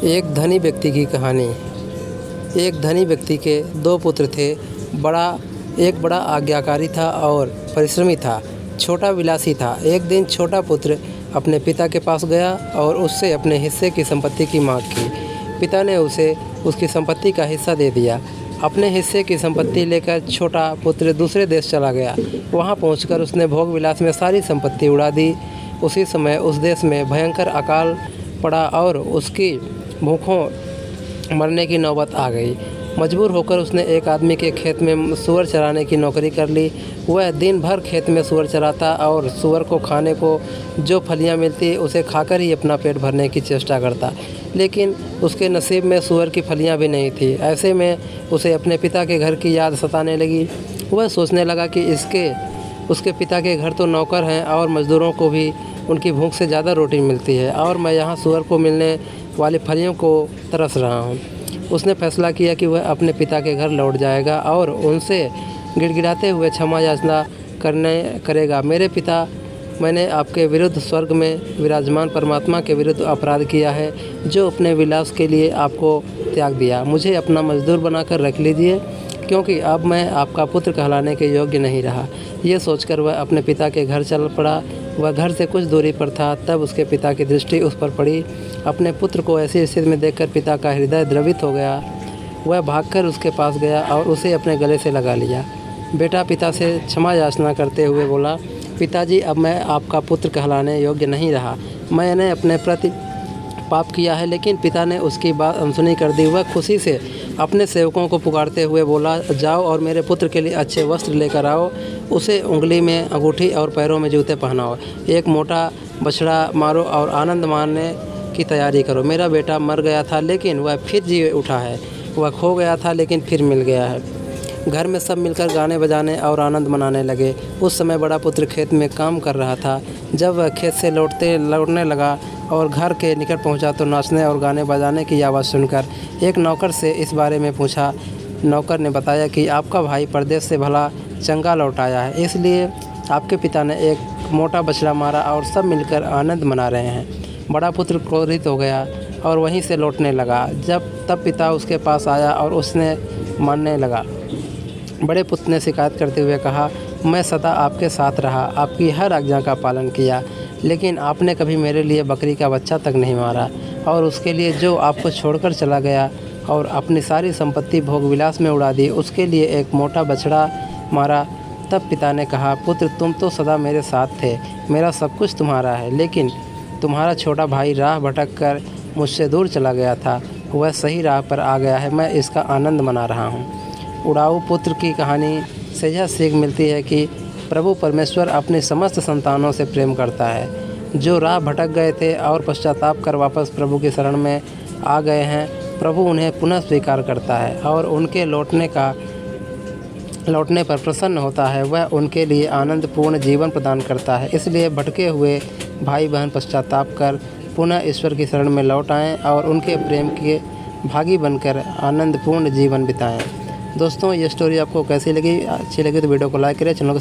एक धनी व्यक्ति की कहानी। एक धनी व्यक्ति के दो पुत्र थे। एक बड़ा आज्ञाकारी था और परिश्रमी था। छोटा विलासी था। एक दिन छोटा पुत्र अपने पिता के पास गया और उससे अपने हिस्से की संपत्ति की मांग की। पिता ने उसे उसकी संपत्ति का हिस्सा दे दिया। अपने हिस्से की संपत्ति लेकर छोटा पुत्र दूसरे देश चला गया। वहां पहुंचकर उसने भोग विलास में सारी संपत्ति उड़ा दी। उसी समय उस देश में भयंकर अकाल पड़ा और उसकी भूखों मरने की नौबत आ गई। मजबूर होकर उसने एक आदमी के खेत में सूअर चराने की नौकरी कर ली। वह दिन भर खेत में सूअर चराता और सूअर को खाने को जो फलियां मिलती उसे खाकर ही अपना पेट भरने की चेष्टा करता। लेकिन उसके नसीब में सूअर की फलियां भी नहीं थी। ऐसे में उसे अपने पिता के घर की याद सताने लगी। वह सोचने लगा कि उसके पिता के घर तो नौकर हैं और मज़दूरों को भी उनकी भूख से ज़्यादा रोटी मिलती है और मैं यहाँ सूअर को मिलने वाली फलियों को तरस रहा हूँ। उसने फैसला किया कि वह अपने पिता के घर लौट जाएगा और उनसे गिड़गिड़ाते हुए क्षमा याचना करेगा। मेरे पिता, मैंने आपके विरुद्ध स्वर्ग में विराजमान परमात्मा के विरुद्ध अपराध किया है, जो अपने विलास के लिए आपको त्याग दिया। मुझे अपना मजदूर बनाकर रख लीजिए, क्योंकि अब मैं आपका पुत्र कहलाने के योग्य नहीं रहा। ये सोचकर वह अपने पिता के घर चल पड़ा। वह घर से कुछ दूरी पर था, तब उसके पिता की दृष्टि उस पर पड़ी। अपने पुत्र को ऐसी स्थिति में देखकर पिता का हृदय द्रवित हो गया। वह भागकर उसके पास गया और उसे अपने गले से लगा लिया। बेटा पिता से क्षमा याचना करते हुए बोला, पिताजी, अब मैं आपका पुत्र कहलाने योग्य नहीं रहा। मैंने अपने प्रति पाप किया है। लेकिन पिता ने उसकी बात अनसुनी कर दी। वह खुशी से अपने सेवकों को पुकारते हुए बोला, जाओ और मेरे पुत्र के लिए अच्छे वस्त्र लेकर आओ। उसे उंगली में अंगूठी और पैरों में जूते पहनाओ। एक मोटा बछड़ा मारो और आनंद मानने की तैयारी करो। मेरा बेटा मर गया था, लेकिन वह फिर जी उठा है। वह खो गया था, लेकिन फिर मिल गया है। घर में सब मिलकर गाने बजाने और आनंद मनाने लगे। उस समय बड़ा पुत्र खेत में काम कर रहा था। जब वह खेत से लौटने लगा और घर के निकट पहुंचा तो नाचने और गाने बजाने की आवाज़ सुनकर एक नौकर से इस बारे में पूछा। नौकर ने बताया कि आपका भाई परदेश से भला चंगा लौट आया है, इसलिए आपके पिता ने एक मोटा बछड़ा मारा और सब मिलकर आनंद मना रहे हैं। बड़ा पुत्र क्रोधित हो गया और वहीं से लौटने लगा। तब पिता उसके पास आया और उसने मानने लगा। बड़े पुत्र ने शिकायत करते हुए कहा, मैं सदा आपके साथ रहा, आपकी हर आज्ञा का पालन किया, लेकिन आपने कभी मेरे लिए बकरी का बच्चा तक नहीं मारा और उसके लिए जो आपको छोड़कर चला गया और अपनी सारी संपत्ति भोग विलास में उड़ा दी, उसके लिए एक मोटा बछड़ा मारा। तब पिता ने कहा, पुत्र, तुम तो सदा मेरे साथ थे, मेरा सब कुछ तुम्हारा है, लेकिन तुम्हारा छोटा भाई राह भटक कर मुझसे दूर चला गया था। वह सही राह पर आ गया है, मैं इसका आनंद मना रहा हूँ। उड़ाऊ पुत्र की कहानी से यह सीख मिलती है कि प्रभु परमेश्वर अपने समस्त संतानों से प्रेम करता है। जो राह भटक गए थे और पश्चाताप कर वापस प्रभु की शरण में आ गए हैं, प्रभु उन्हें पुनः स्वीकार करता है और उनके लौटने पर प्रसन्न होता है। वह उनके लिए आनंदपूर्ण जीवन प्रदान करता है। इसलिए भटके हुए भाई बहन पश्चाताप कर पुनः ईश्वर की शरण में लौट आएँ और उनके प्रेम के भागी बनकर आनंदपूर्ण जीवन बिताएँ। दोस्तों, ये स्टोरी आपको कैसी लगी? अच्छी लगी तो वीडियो को लाइक करें, चैनल को